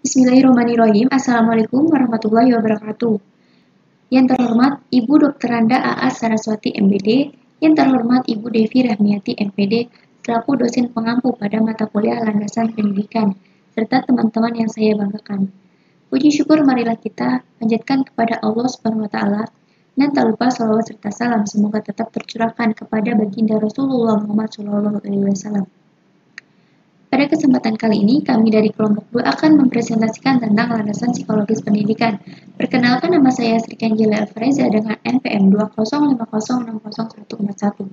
Bismillahirrahmanirrahim. Assalamualaikum warahmatullahi wabarakatuh. Yang terhormat Ibu Dr. Randa A.A. Saraswati MBD, yang terhormat Ibu Devi Rahmiati MPD, selaku dosen pengampu pada mata kuliah landasan pendidikan, serta teman-teman yang saya banggakan. Puji syukur marilah kita panjatkan kepada Allah Subhanahu wa taala dan tak lupa shalawat serta salam semoga tetap tercurahkan kepada baginda Rasulullah Muhammad SAW. Pada kesempatan kali ini, kami dari kelompok 2 akan mempresentasikan tentang landasan psikologis pendidikan. Perkenalkan, nama saya Sri Kanjela Alvareza dengan NPM 205060141.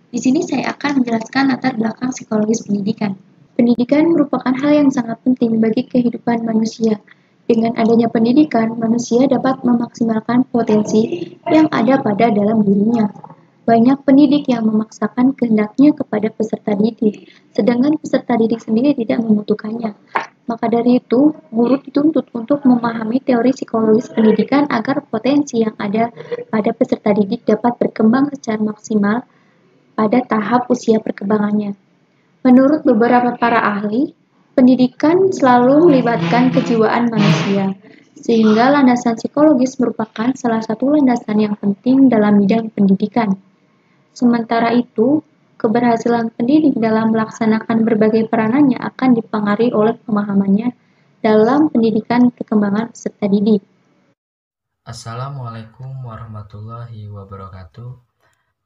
Di sini saya akan menjelaskan latar belakang psikologis pendidikan. Pendidikan merupakan hal yang sangat penting bagi kehidupan manusia. Dengan adanya pendidikan, manusia dapat memaksimalkan potensi yang ada pada dalam dirinya. Banyak pendidik yang memaksakan kehendaknya kepada peserta didik, sedangkan peserta didik sendiri tidak membutuhkannya. Maka dari itu, guru dituntut untuk memahami teori psikologis pendidikan agar potensi yang ada pada peserta didik dapat berkembang secara maksimal pada tahap usia perkembangannya. Menurut beberapa para ahli, pendidikan selalu melibatkan kejiwaan manusia, sehingga landasan psikologis merupakan salah satu landasan yang penting dalam bidang pendidikan. Sementara itu, keberhasilan pendidik dalam melaksanakan berbagai peranannya akan dipengaruhi oleh pemahamannya dalam pendidikan perkembangan peserta didik. Assalamualaikum warahmatullahi wabarakatuh.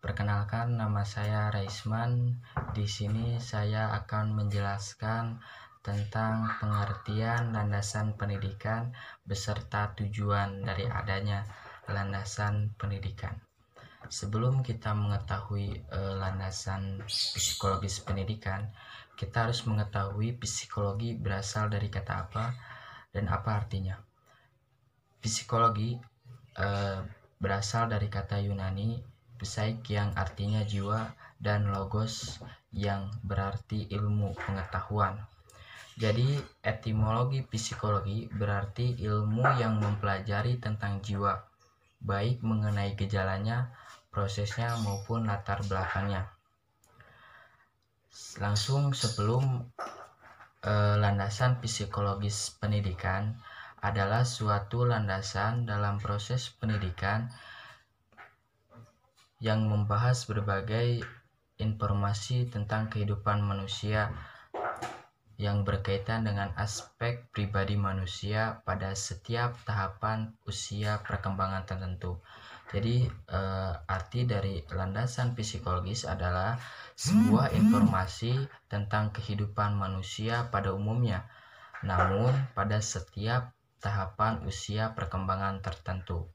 Perkenalkan, nama saya Raisman. Di sini saya akan menjelaskan tentang pengertian landasan pendidikan beserta tujuan dari adanya landasan pendidikan. Sebelum kita mengetahui landasan psikologis pendidikan, kita harus mengetahui psikologi berasal dari kata apa dan apa artinya. Psikologi berasal dari kata Yunani psaik yang artinya jiwa dan logos yang berarti ilmu pengetahuan. Jadi etimologi psikologi berarti ilmu yang mempelajari tentang jiwa, baik mengenai gejalanya, prosesnya maupun latar belakangnya. Langsung sebelum landasan psikologis pendidikan adalah suatu landasan dalam proses pendidikan yang membahas berbagai informasi tentang kehidupan manusia yang berkaitan dengan aspek pribadi manusia pada setiap tahapan usia perkembangan tertentu. Jadi arti dari landasan psikologis adalah sebuah informasi tentang kehidupan manusia pada umumnya, namun pada setiap tahapan usia perkembangan tertentu.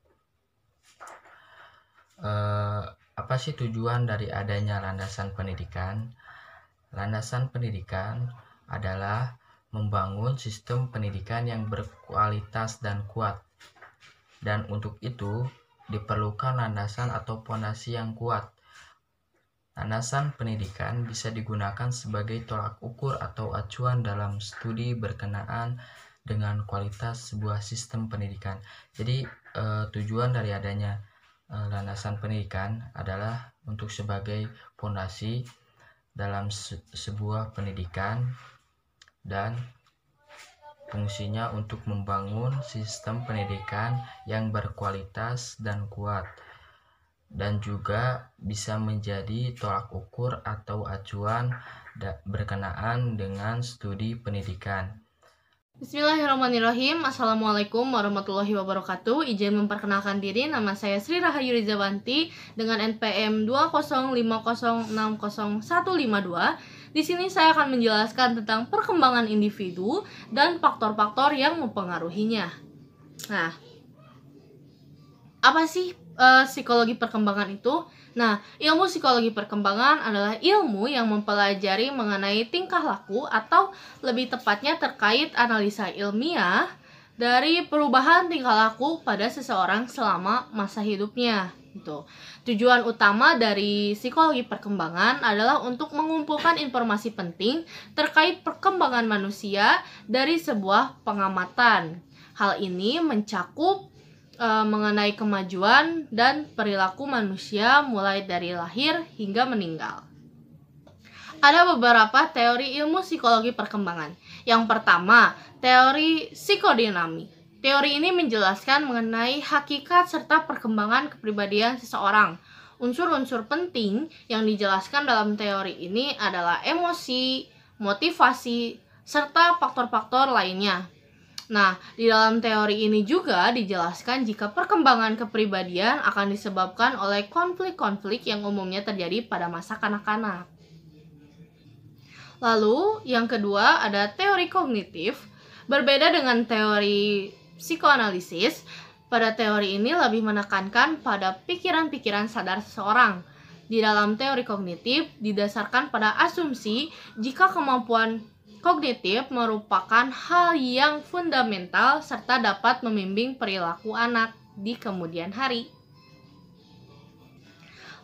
Apa sih tujuan dari adanya landasan pendidikan? Landasan pendidikan adalah membangun sistem pendidikan yang berkualitas dan kuat. Dan untuk itu diperlukan landasan atau fondasi yang kuat. Landasan pendidikan bisa digunakan sebagai tolak ukur atau acuan dalam studi berkenaan dengan kualitas sebuah sistem pendidikan. Jadi tujuan dari adanya landasan pendidikan adalah untuk sebagai fondasi dalam sebuah pendidikan dan fungsinya untuk membangun sistem pendidikan yang berkualitas dan kuat, dan juga bisa menjadi tolak ukur atau acuan berkenaan dengan studi pendidikan. Bismillahirrahmanirrahim. Assalamualaikum warahmatullahi wabarakatuh. Izin memperkenalkan diri, nama saya Sri Rahayu Rizawanti dengan NPM 205060152. Di sini saya akan menjelaskan tentang perkembangan individu dan faktor-faktor yang mempengaruhinya. Nah, apa sih psikologi perkembangan itu? Nah, ilmu psikologi perkembangan adalah ilmu yang mempelajari mengenai tingkah laku atau lebih tepatnya terkait analisa ilmiah dari perubahan tingkah laku pada seseorang selama masa hidupnya. Gitu. Tujuan utama dari psikologi perkembangan adalah untuk mengumpulkan informasi penting terkait perkembangan manusia dari sebuah pengamatan. Hal ini mencakup mengenai kemajuan dan perilaku manusia mulai dari lahir hingga meninggal. Ada beberapa teori ilmu psikologi perkembangan. Yang pertama, teori psikodinamik. Teori ini menjelaskan mengenai hakikat serta perkembangan kepribadian seseorang. Unsur-unsur penting yang dijelaskan dalam teori ini adalah emosi, motivasi, serta faktor-faktor lainnya. Nah, di dalam teori ini juga dijelaskan jika perkembangan kepribadian akan disebabkan oleh konflik-konflik yang umumnya terjadi pada masa kanak-kanak. Lalu, yang kedua ada teori kognitif. Berbeda dengan teori psikoanalisis, pada teori ini lebih menekankan pada pikiran-pikiran sadar seseorang. Di dalam teori kognitif didasarkan pada asumsi jika kemampuan kognitif merupakan hal yang fundamental serta dapat membimbing perilaku anak di kemudian hari.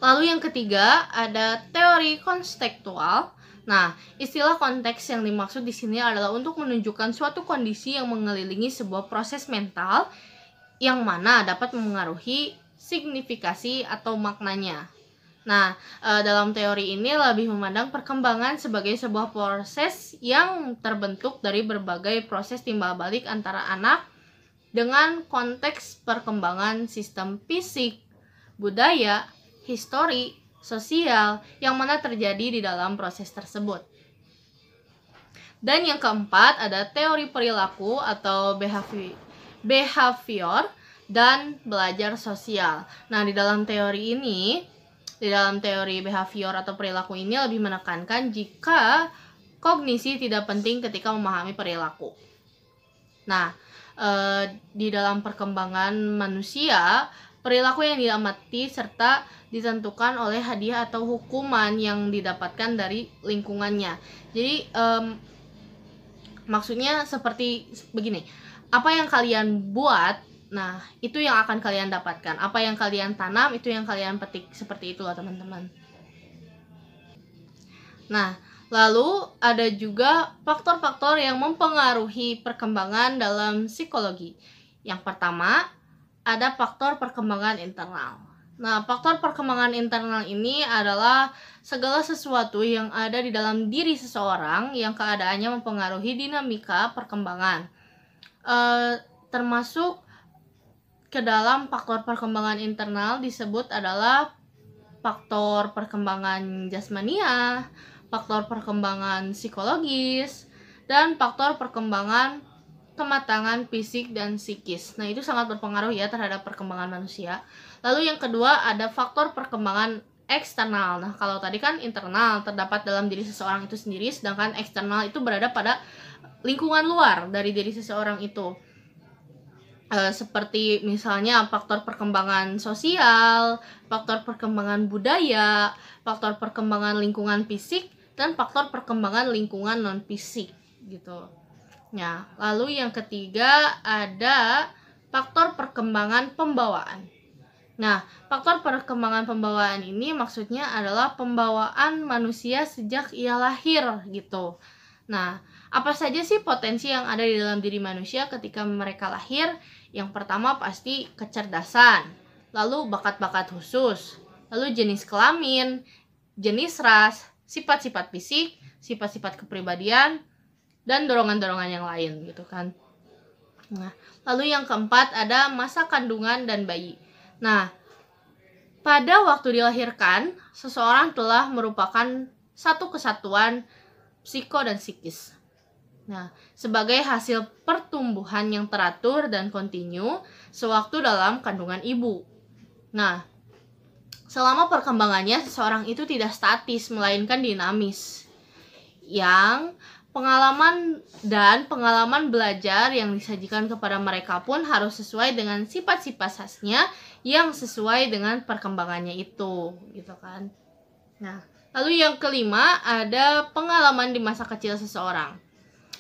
Lalu yang ketiga ada teori konstekstual. Nah, istilah konteks yang dimaksud di sini adalah untuk menunjukkan suatu kondisi yang mengelilingi sebuah proses mental yang mana dapat memengaruhi signifikasi atau maknanya. Nah, dalam teori ini lebih memandang perkembangan sebagai sebuah proses yang terbentuk dari berbagai proses timbal balik antara anak dengan konteks perkembangan sistem fisik, budaya, histori, sosial yang mana terjadi di dalam proses tersebut. Dan yang keempat ada teori perilaku atau behavior dan belajar sosial. Nah, di dalam teori behavior atau perilaku ini lebih menekankan jika kognisi tidak penting ketika memahami perilaku. Nah, di dalam perkembangan manusia, perilaku yang diamati serta ditentukan oleh hadiah atau hukuman yang didapatkan dari lingkungannya. Jadi maksudnya seperti begini, apa yang kalian buat, nah itu yang akan kalian dapatkan. Apa yang kalian tanam, itu yang kalian petik. Seperti itulah teman-teman. Nah, lalu ada juga faktor-faktor yang mempengaruhi perkembangan dalam psikologi. Yang pertama, ada faktor perkembangan internal. Nah, faktor perkembangan internal ini adalah segala sesuatu yang ada di dalam diri seseorang yang keadaannya mempengaruhi dinamika perkembangan. Termasuk ke dalam faktor perkembangan internal disebut adalah faktor perkembangan jasmania, faktor perkembangan psikologis, dan faktor perkembangan kematangan fisik dan psikis. Nah, itu sangat berpengaruh ya terhadap perkembangan manusia. Lalu yang kedua ada faktor perkembangan eksternal. Nah, kalau tadi kan internal terdapat dalam diri seseorang itu sendiri, sedangkan eksternal itu berada pada lingkungan luar dari diri seseorang itu. Seperti misalnya faktor perkembangan sosial, faktor perkembangan budaya, faktor perkembangan lingkungan fisik, dan faktor perkembangan lingkungan non-fisik gitu. Nah, lalu yang ketiga ada faktor perkembangan pembawaan. Nah, faktor perkembangan pembawaan ini maksudnya adalah pembawaan manusia sejak ia lahir gitu. Nah, apa saja sih potensi yang ada di dalam diri manusia ketika mereka lahir? Yang pertama pasti kecerdasan, lalu bakat-bakat khusus, lalu jenis kelamin, jenis ras, sifat-sifat fisik, sifat-sifat kepribadian, dan dorongan-dorongan yang lain gitu kan. Nah, lalu yang keempat ada masa kandungan dan bayi. Nah, pada waktu dilahirkan, seseorang telah merupakan satu kesatuan psiko dan psikis. Nah, sebagai hasil pertumbuhan yang teratur dan kontinu sewaktu dalam kandungan ibu. Nah, selama perkembangannya seseorang itu tidak statis melainkan dinamis. Yang pengalaman belajar yang disajikan kepada mereka pun harus sesuai dengan sifat-sifat khasnya yang sesuai dengan perkembangannya itu, gitu kan. Nah, lalu yang kelima ada pengalaman di masa kecil seseorang.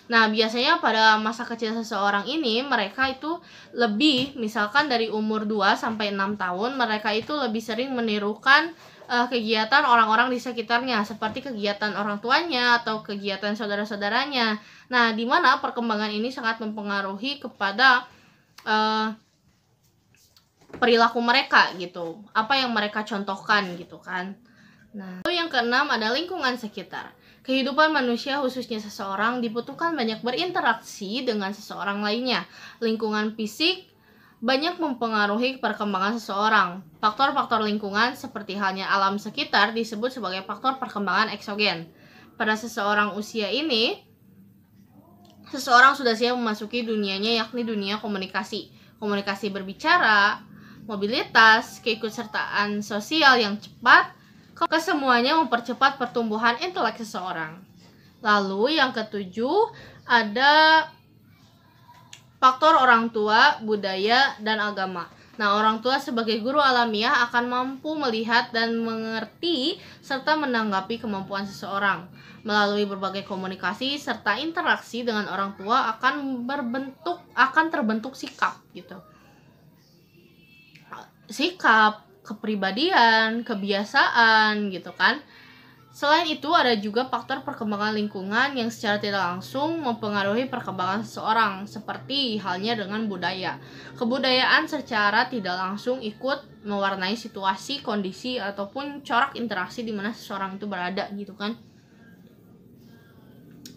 Nah, biasanya pada masa kecil seseorang ini mereka itu lebih, misalkan dari umur 2 sampai 6 tahun, mereka itu lebih sering menirukan kegiatan orang-orang di sekitarnya, seperti kegiatan orang tuanya atau kegiatan saudara-saudaranya. Nah, di mana perkembangan ini sangat mempengaruhi kepada perilaku mereka gitu, apa yang mereka contohkan gitu kan. Nah, lalu yang keenam ada lingkungan sekitar. Kehidupan manusia, khususnya seseorang, dibutuhkan banyak berinteraksi dengan seseorang lainnya. Lingkungan fisik banyak mempengaruhi perkembangan seseorang. Faktor-faktor lingkungan seperti halnya alam sekitar disebut sebagai faktor perkembangan eksogen. Pada seseorang usia ini, seseorang sudah siap memasuki dunianya, yakni dunia komunikasi. Komunikasi berbicara, mobilitas, keikutsertaan sosial yang cepat, kesemuanya mempercepat pertumbuhan intelek seseorang. Lalu yang ketujuh ada faktor orang tua, budaya, dan agama. Nah, orang tua sebagai guru alamiah akan mampu melihat dan mengerti serta menanggapi kemampuan seseorang. Melalui berbagai komunikasi serta interaksi dengan orang tua akan terbentuk sikap gitu. Sikap, kepribadian, kebiasaan gitu kan. Selain itu ada juga faktor perkembangan lingkungan yang secara tidak langsung mempengaruhi perkembangan seseorang, seperti halnya dengan budaya. Kebudayaan secara tidak langsung ikut mewarnai situasi, kondisi, ataupun corak interaksi di mana seseorang itu berada gitu kan.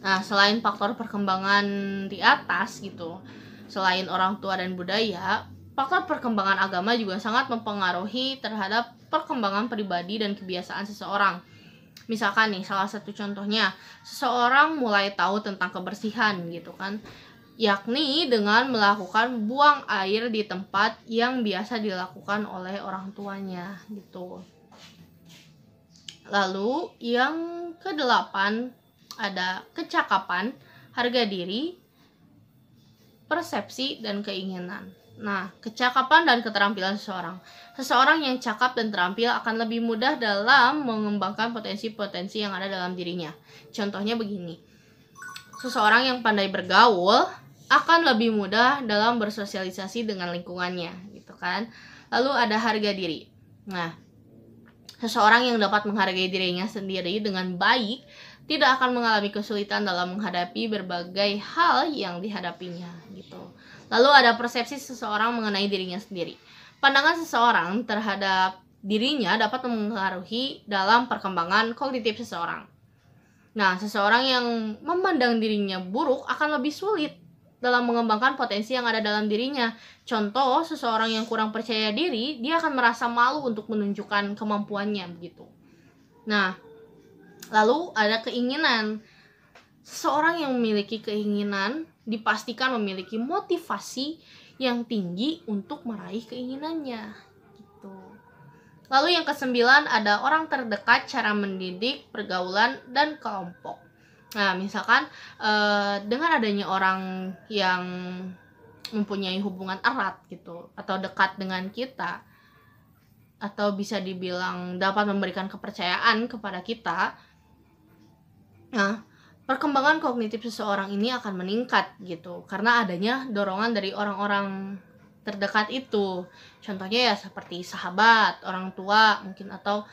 Nah, selain faktor perkembangan di atas gitu, selain orang tua dan budaya, faktor perkembangan agama juga sangat mempengaruhi terhadap perkembangan pribadi dan kebiasaan seseorang. Misalkan nih, salah satu contohnya, seseorang mulai tahu tentang kebersihan gitu kan, yakni dengan melakukan buang air di tempat yang biasa dilakukan oleh orang tuanya gitu. Lalu yang kedelapan ada kecakapan, harga diri, persepsi, dan keinginan. Nah, kecakapan dan keterampilan seseorang. Seseorang yang cakap dan terampil akan lebih mudah dalam mengembangkan potensi-potensi yang ada dalam dirinya. Contohnya begini. Seseorang yang pandai bergaul akan lebih mudah dalam bersosialisasi dengan lingkungannya, gitu kan. Lalu ada harga diri. Nah, seseorang yang dapat menghargai dirinya sendiri dengan baik tidak akan mengalami kesulitan dalam menghadapi berbagai hal yang dihadapinya, gitu. Lalu ada persepsi seseorang mengenai dirinya sendiri. Pandangan seseorang terhadap dirinya dapat mempengaruhi dalam perkembangan kognitif seseorang. Nah, seseorang yang memandang dirinya buruk akan lebih sulit dalam mengembangkan potensi yang ada dalam dirinya. Contoh, seseorang yang kurang percaya diri, dia akan merasa malu untuk menunjukkan kemampuannya begitu. Nah, lalu ada keinginan. Seseorang yang memiliki keinginan dipastikan memiliki motivasi yang tinggi untuk meraih keinginannya gitu. Lalu yang kesembilan ada orang terdekat, cara mendidik, pergaulan, dan kelompok. Nah, misalkan dengan adanya orang yang mempunyai hubungan erat gitu atau dekat dengan kita, atau bisa dibilang dapat memberikan kepercayaan kepada kita, nah, perkembangan kognitif seseorang ini akan meningkat gitu karena adanya dorongan dari orang-orang terdekat itu. Contohnya ya seperti sahabat, orang tua mungkin, atau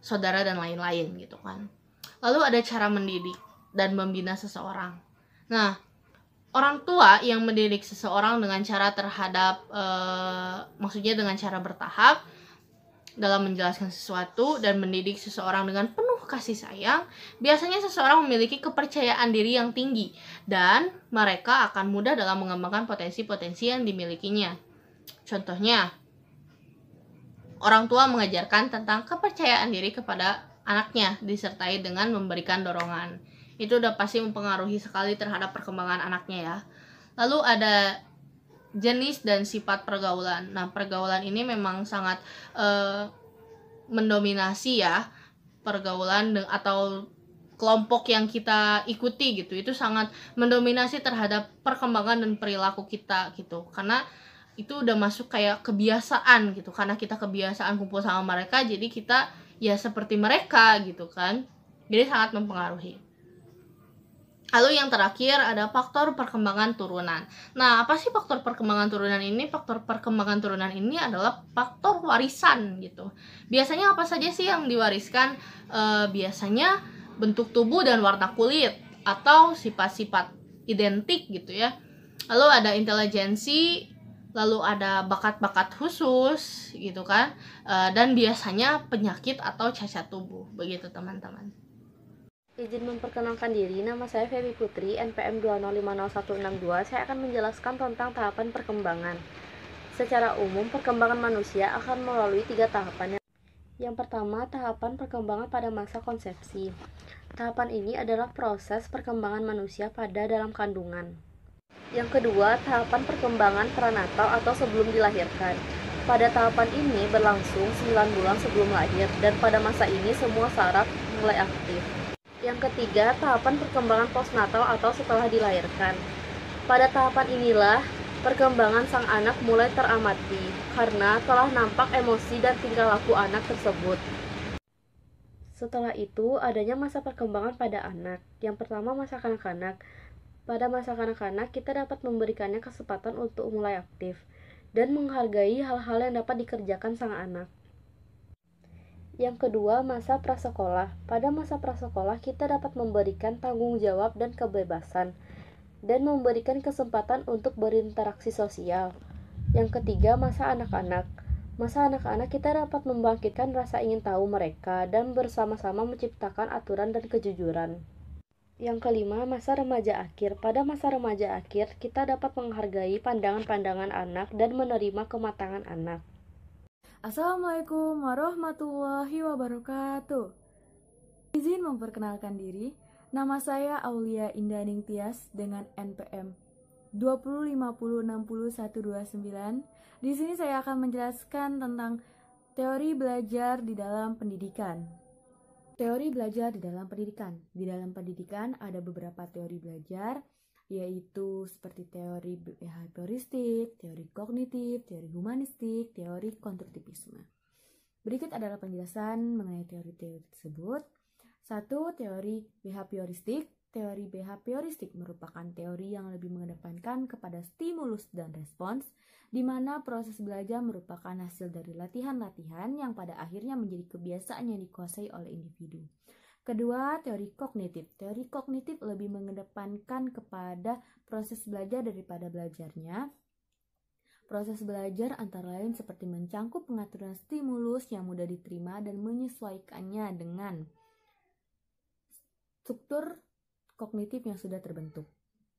saudara dan lain-lain gitu kan. Lalu ada cara mendidik dan membina seseorang. Nah, orang tua yang mendidik seseorang dengan cara maksudnya dengan cara bertahap dalam menjelaskan sesuatu dan mendidik seseorang dengan penuh kasih sayang, biasanya seseorang memiliki kepercayaan diri yang tinggi dan mereka akan mudah dalam mengembangkan potensi-potensi yang dimilikinya. Contohnya, orang tua mengajarkan tentang kepercayaan diri kepada anaknya disertai dengan memberikan dorongan. Itu udah pasti mempengaruhi sekali terhadap perkembangan anaknya ya. Lalu ada jenis dan sifat pergaulan. Nah, pergaulan ini memang sangat mendominasi ya. Pergaulan atau kelompok yang kita ikuti gitu, itu sangat mendominasi terhadap perkembangan dan perilaku kita gitu. Karena itu udah masuk kayak kebiasaan gitu. Karena kita kebiasaan kumpul sama mereka, jadi kita ya seperti mereka gitu kan. Jadi sangat mempengaruhi. Lalu yang terakhir ada faktor perkembangan turunan. Nah, apa sih faktor perkembangan turunan ini? Faktor perkembangan turunan ini adalah faktor warisan gitu. Biasanya apa saja sih yang diwariskan? Biasanya bentuk tubuh dan warna kulit atau sifat-sifat identik gitu ya. Lalu ada intelijensi, lalu ada bakat-bakat khusus gitu kan. Dan biasanya penyakit atau cacat tubuh. Begitu teman-teman. Izin memperkenalkan diri, nama saya Feby Putri, NPM 2050162. Saya akan menjelaskan tentang tahapan perkembangan. Secara umum, perkembangan manusia akan melalui 3 tahapan. Yang pertama, tahapan perkembangan pada masa konsepsi. Tahapan ini adalah proses perkembangan manusia pada dalam kandungan. Yang kedua, tahapan perkembangan prenatal atau sebelum dilahirkan. Pada tahapan ini berlangsung 9 bulan sebelum lahir, dan pada masa ini semua saraf mulai aktif. Yang ketiga, tahapan perkembangan postnatal atau setelah dilahirkan. Pada tahapan inilah perkembangan sang anak mulai teramati, karena telah nampak emosi dan tingkah laku anak tersebut. Setelah itu, adanya masa perkembangan pada anak. Yang pertama, masa kanak-kanak. Pada masa kanak-kanak, kita dapat memberikannya kesempatan untuk mulai aktif dan menghargai hal-hal yang dapat dikerjakan sang anak. Yang kedua, masa prasekolah. Pada masa prasekolah, kita dapat memberikan tanggung jawab dan kebebasan, dan memberikan kesempatan untuk berinteraksi sosial. Yang ketiga, masa anak-anak. Masa anak-anak kita dapat membangkitkan rasa ingin tahu mereka, dan bersama-sama menciptakan aturan dan kejujuran. Yang kelima, masa remaja akhir. Pada masa remaja akhir, kita dapat menghargai pandangan-pandangan anak dan menerima kematangan anak. Assalamualaikum warahmatullahi wabarakatuh. Izin memperkenalkan diri, nama saya Aulia Indaning Tias dengan NPM 205060129. Di sini saya akan menjelaskan tentang teori belajar di dalam pendidikan. Teori belajar di dalam pendidikan. Di dalam pendidikan ada beberapa teori belajar, yaitu seperti teori behavioristik, teori kognitif, teori humanistik, teori konstruktivisme. Berikut adalah penjelasan mengenai teori-teori tersebut. 1. Teori behavioristik. Teori behavioristik merupakan teori yang lebih mengedepankan kepada stimulus dan respons, di mana proses belajar merupakan hasil dari latihan-latihan yang pada akhirnya menjadi kebiasaan yang dikuasai oleh individu. Kedua, teori kognitif. Teori kognitif lebih mengedepankan kepada proses belajar daripada belajarnya. Proses belajar antara lain seperti mencangkup pengaturan stimulus yang mudah diterima dan menyesuaikannya dengan struktur kognitif yang sudah terbentuk.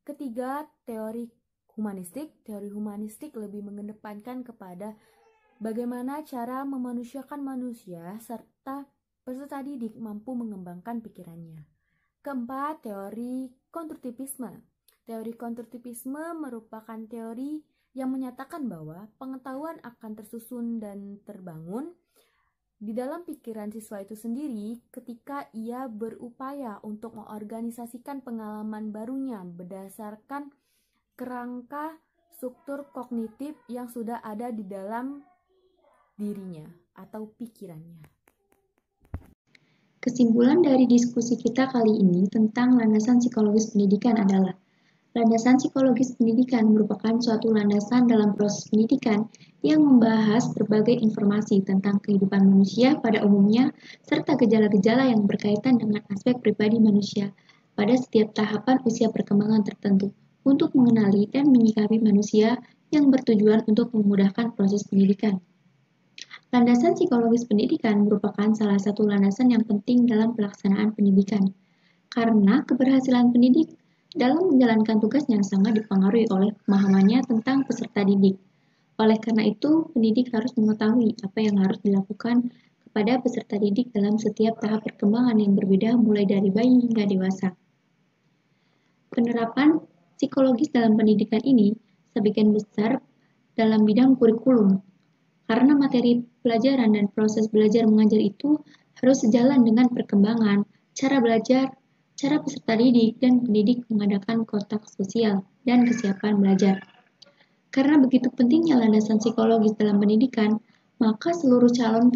Ketiga, teori humanistik. Teori humanistik lebih mengedepankan kepada bagaimana cara memanusiakan manusia serta peserta didik mampu mengembangkan pikirannya. Keempat, teori konstruktivisme. Teori konstruktivisme merupakan teori yang menyatakan bahwa pengetahuan akan tersusun dan terbangun di dalam pikiran siswa itu sendiri ketika ia berupaya untuk mengorganisasikan pengalaman barunya berdasarkan kerangka struktur kognitif yang sudah ada di dalam dirinya atau pikirannya. Kesimpulan dari diskusi kita kali ini tentang landasan psikologis pendidikan adalah landasan psikologis pendidikan merupakan suatu landasan dalam proses pendidikan yang membahas berbagai informasi tentang kehidupan manusia pada umumnya serta gejala-gejala yang berkaitan dengan aspek pribadi manusia pada setiap tahapan usia perkembangan tertentu untuk mengenali dan menyikapi manusia yang bertujuan untuk memudahkan proses pendidikan. Landasan psikologis pendidikan merupakan salah satu landasan yang penting dalam pelaksanaan pendidikan, karena keberhasilan pendidik dalam menjalankan tugasnya sangat dipengaruhi oleh pemahamannya tentang peserta didik. Oleh karena itu, pendidik harus mengetahui apa yang harus dilakukan kepada peserta didik dalam setiap tahap perkembangan yang berbeda mulai dari bayi hingga dewasa. Penerapan psikologis dalam pendidikan ini sebagian besar dalam bidang kurikulum, karena materi pelajaran dan proses belajar mengajar itu harus sejalan dengan perkembangan, cara belajar, cara peserta didik, dan pendidik mengadakan kontak sosial dan kesiapan belajar. Karena begitu pentingnya landasan psikologis dalam pendidikan, maka seluruh calon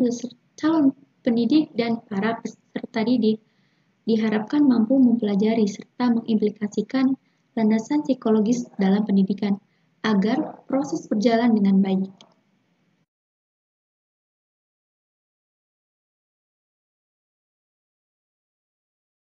pendidik dan para peserta didik diharapkan mampu mempelajari serta mengimplikasikan landasan psikologis dalam pendidikan agar proses berjalan dengan baik.